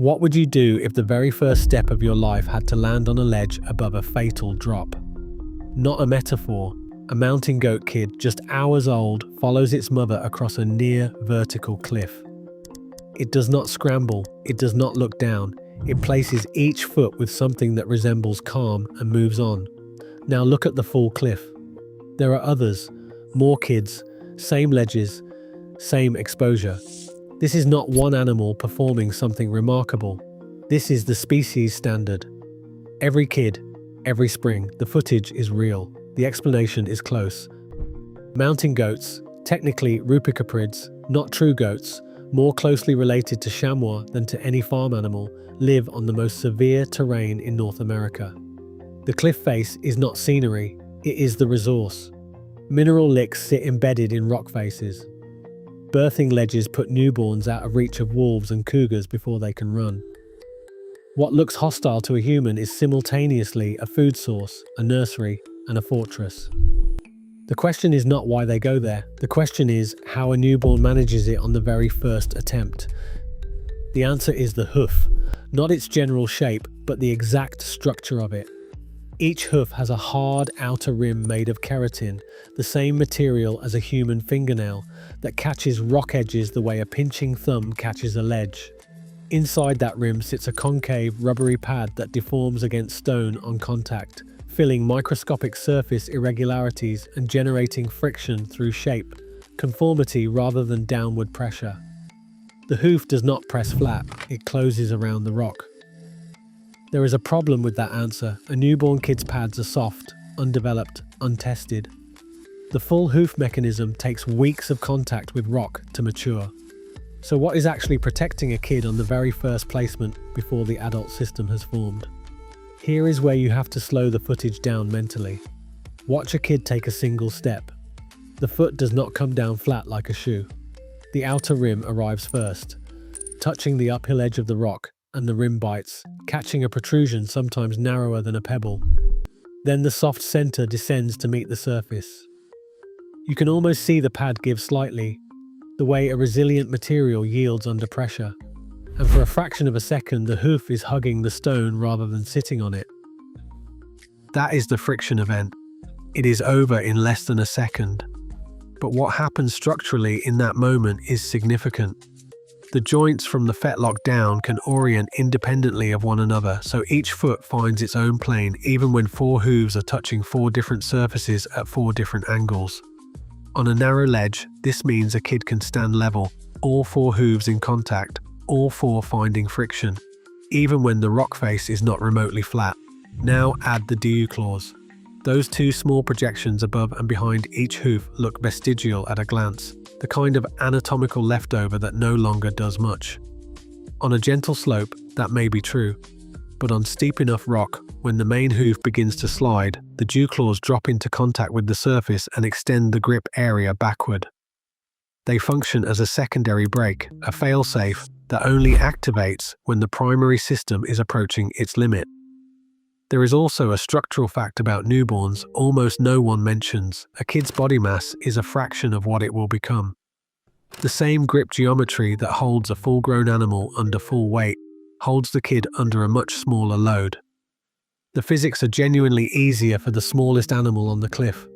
What would you do if the very first step of your life had to land on a ledge above a fatal drop? Not a metaphor. A mountain goat kid, just hours old, follows its mother across a near vertical cliff. It does not scramble, it does not look down. It places each foot with something that resembles calm and moves on. Now look at the full cliff. There are others, more kids, same ledges, same exposure. This is not one animal performing something remarkable. This is the species standard. Every kid, every spring, the footage is real. The explanation is close. Mountain goats, technically rupicaprids, not true goats, more closely related to chamois than to any farm animal, live on the most severe terrain in North America. The cliff face is not scenery, it is the resource. Mineral licks sit embedded in rock faces. Birthing ledges put newborns out of reach of wolves and cougars before they can run. What looks hostile to a human is simultaneously a food source, a nursery, and a fortress. The question is not why they go there. The question is how a newborn manages it on the very first attempt. The answer is the hoof, not its general shape, but the exact structure of it. Each hoof has a hard outer rim made of keratin, the same material as a human fingernail, that catches rock edges the way a pinching thumb catches a ledge. Inside that rim sits a concave, rubbery pad that deforms against stone on contact, filling microscopic surface irregularities and generating friction through shape, conformity rather than downward pressure. The hoof does not press flat, it closes around the rock. There is a problem with that answer. A newborn kid's pads are soft, undeveloped, untested. The full hoof mechanism takes weeks of contact with rock to mature. So what is actually protecting a kid on the very first placement before the adult system has formed? Here is where you have to slow the footage down mentally. Watch a kid take a single step. The foot does not come down flat like a shoe. The outer rim arrives first, touching the uphill edge of the rock, and the rim bites, catching a protrusion sometimes narrower than a pebble. Then the soft center descends to meet the surface. You can almost see the pad give slightly, the way a resilient material yields under pressure. And for a fraction of a second, the hoof is hugging the stone rather than sitting on it. That is the friction event. It is over in less than a second. But what happens structurally in that moment is significant. The joints from the fetlock down can orient independently of one another, so each foot finds its own plane even when four hooves are touching four different surfaces at four different angles. On a narrow ledge, this means a kid can stand level, all four hooves in contact, all four finding friction, even when the rock face is not remotely flat. Now add the dew claws. Those two small projections above and behind each hoof look vestigial at a glance, the kind of anatomical leftover that no longer does much. On a gentle slope, that may be true, but on steep enough rock, when the main hoof begins to slide, the dew claws drop into contact with the surface and extend the grip area backward. They function as a secondary brake, a fail-safe, that only activates when the primary system is approaching its limit. There is also a structural fact about newborns almost no one mentions. A kid's body mass is a fraction of what it will become. The same grip geometry that holds a full-grown animal under full weight holds the kid under a much smaller load. The physics are genuinely easier for the smallest animal on the cliff.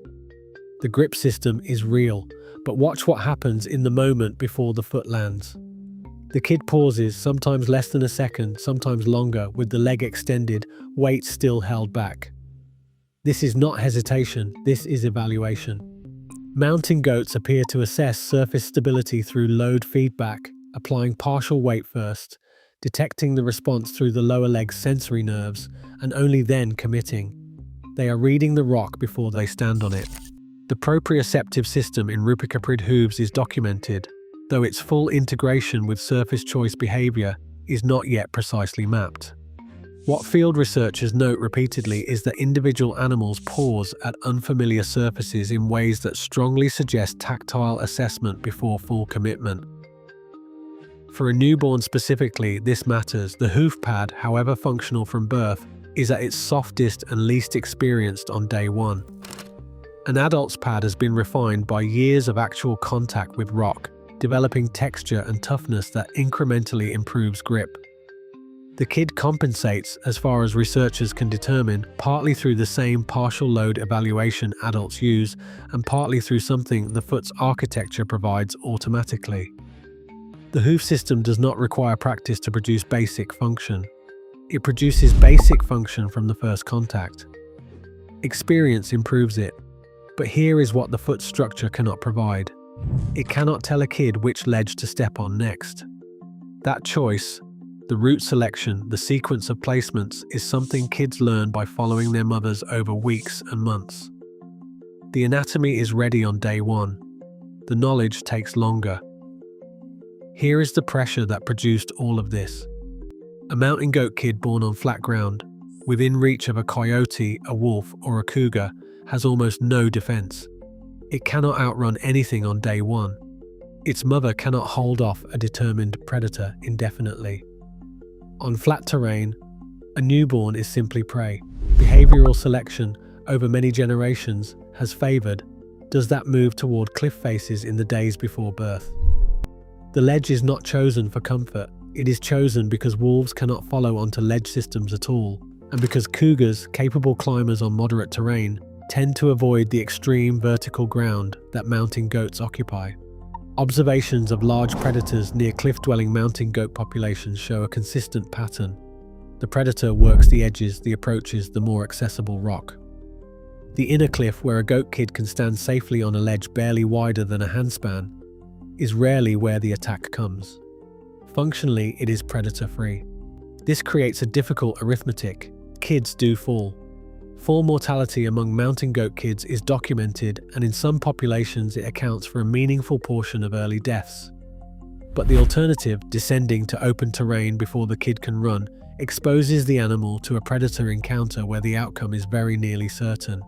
The grip system is real, but watch what happens in the moment before the foot lands. The kid pauses, sometimes less than a second, sometimes longer, with the leg extended, weight still held back. This is not hesitation, this is evaluation. Mountain goats appear to assess surface stability through load feedback, applying partial weight first, detecting the response through the lower leg's sensory nerves, and only then committing. They are reading the rock before they stand on it. The proprioceptive system in rupicaprid hooves is documented, though its full integration with surface choice behavior is not yet precisely mapped. What field researchers note repeatedly is that individual animals pause at unfamiliar surfaces in ways that strongly suggest tactile assessment before full commitment. For a newborn specifically, this matters. The hoof pad, however functional from birth, is at its softest and least experienced on day one. An adult's pad has been refined by years of actual contact with rock, developing texture and toughness that incrementally improves grip. The kid compensates, as far as researchers can determine, partly through the same partial load evaluation adults use and partly through something the foot's architecture provides automatically. The hoof system does not require practice to produce basic function. It produces basic function from the first contact. Experience improves it, but here is what the foot structure cannot provide. It cannot tell a kid which ledge to step on next. That choice, the route selection, the sequence of placements, is something kids learn by following their mothers over weeks and months. The anatomy is ready on day one. The knowledge takes longer. Here is the pressure that produced all of this. A mountain goat kid born on flat ground, within reach of a coyote, a wolf, or a cougar, has almost no defense. It cannot outrun anything on day one. Its mother cannot hold off a determined predator indefinitely. On flat terrain, a newborn is simply prey. Behavioral selection over many generations has favored does that move toward cliff faces in the days before birth. The ledge is not chosen for comfort. It is chosen because wolves cannot follow onto ledge systems at all, and because cougars, capable climbers on moderate terrain, tend to avoid the extreme vertical ground that mountain goats occupy. Observations of large predators near cliff-dwelling mountain goat populations show a consistent pattern. The predator works the edges, the approaches, the more accessible rock. The inner cliff, where a goat kid can stand safely on a ledge barely wider than a handspan, is rarely where the attack comes. Functionally, it is predator-free. This creates a difficult arithmetic. Kids do fall. Fall mortality among mountain goat kids is documented, and in some populations it accounts for a meaningful portion of early deaths. But the alternative, descending to open terrain before the kid can run, exposes the animal to a predator encounter where the outcome is very nearly certain.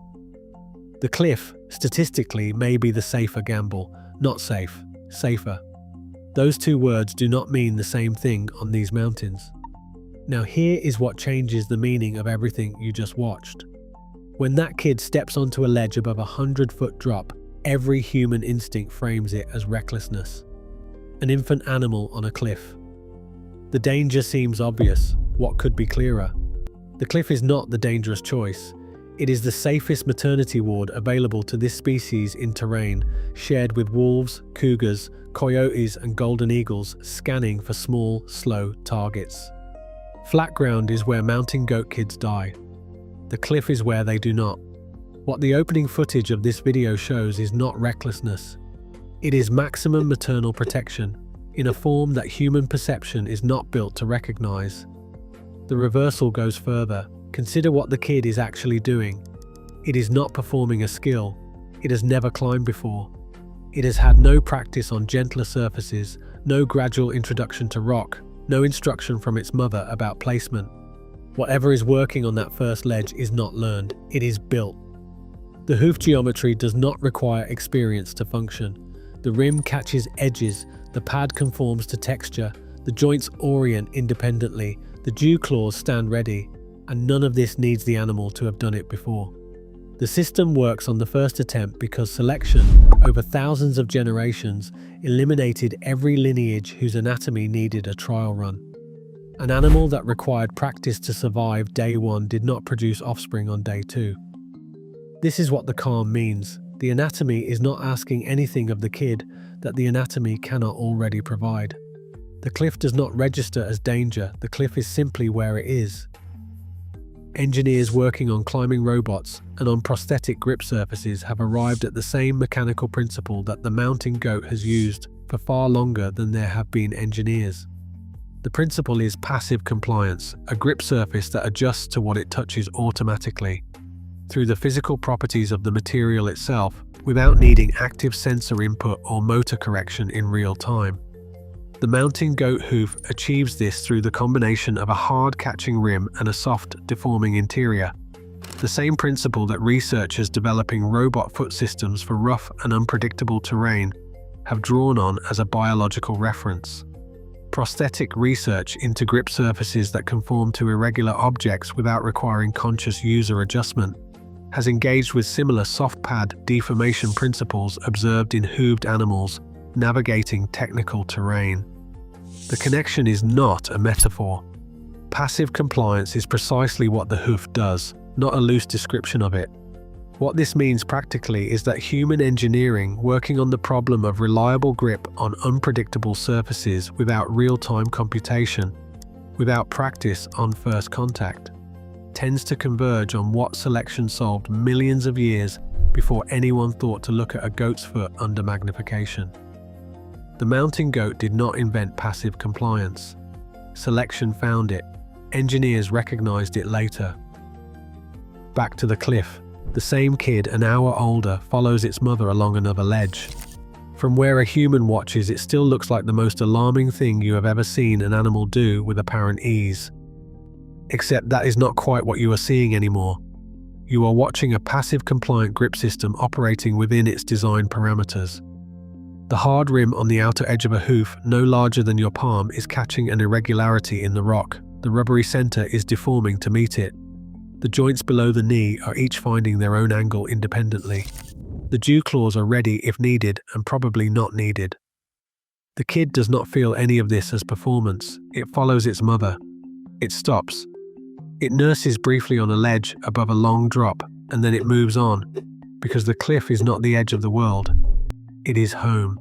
The cliff, statistically, may be the safer gamble. Not safe, safer. Those two words do not mean the same thing on these mountains. Now here is what changes the meaning of everything you just watched. When that kid steps onto a ledge above a 100-foot drop, every human instinct frames it as recklessness. An infant animal on a cliff. The danger seems obvious. What could be clearer? The cliff is not the dangerous choice. It is the safest maternity ward available to this species in terrain, shared with wolves, cougars, coyotes, and golden eagles, scanning for small, slow targets. Flat ground is where mountain goat kids die. The cliff is where they do not. What the opening footage of this video shows is not recklessness. It is maximum maternal protection, in a form that human perception is not built to recognize. The reversal goes further. Consider what the kid is actually doing. It is not performing a skill. It has never climbed before. It has had no practice on gentler surfaces, no gradual introduction to rock, no instruction from its mother about placement. Whatever is working on that first ledge is not learned, it is built. The hoof geometry does not require experience to function. The rim catches edges, the pad conforms to texture, the joints orient independently, the dew claws stand ready, and none of this needs the animal to have done it before. The system works on the first attempt because selection, over thousands of generations, eliminated every lineage whose anatomy needed a trial run. An animal that required practice to survive day one did not produce offspring on day two. This is what the calm means. The anatomy is not asking anything of the kid that the anatomy cannot already provide. The cliff does not register as danger, the cliff is simply where it is. Engineers working on climbing robots and on prosthetic grip surfaces have arrived at the same mechanical principle that the mountain goat has used for far longer than there have been engineers. The principle is passive compliance, a grip surface that adjusts to what it touches automatically, through the physical properties of the material itself, without needing active sensor input or motor correction in real time. The mountain goat hoof achieves this through the combination of a hard catching rim and a soft, deforming interior. The same principle that researchers developing robot foot systems for rough and unpredictable terrain have drawn on as a biological reference. Prosthetic research into grip surfaces that conform to irregular objects without requiring conscious user adjustment has engaged with similar soft pad deformation principles observed in hooved animals navigating technical terrain. The connection is not a metaphor. Passive compliance is precisely what the hoof does, not a loose description of it. What this means practically is that human engineering working on the problem of reliable grip on unpredictable surfaces without real-time computation, without practice on first contact, tends to converge on what selection solved millions of years before anyone thought to look at a goat's foot under magnification. The mountain goat did not invent passive compliance. Selection found it. Engineers recognized it later. Back to the cliff. The same kid, an hour older, follows its mother along another ledge. From where a human watches, it still looks like the most alarming thing you have ever seen an animal do with apparent ease. Except that is not quite what you are seeing anymore. You are watching a passive compliant grip system operating within its design parameters. The hard rim on the outer edge of a hoof, no larger than your palm, is catching an irregularity in the rock. The rubbery center is deforming to meet it. The joints below the knee are each finding their own angle independently. The dew claws are ready if needed and probably not needed. The kid does not feel any of this as performance. It follows its mother. It stops. It nurses briefly on a ledge above a long drop, and then it moves on, because the cliff is not the edge of the world. It is home.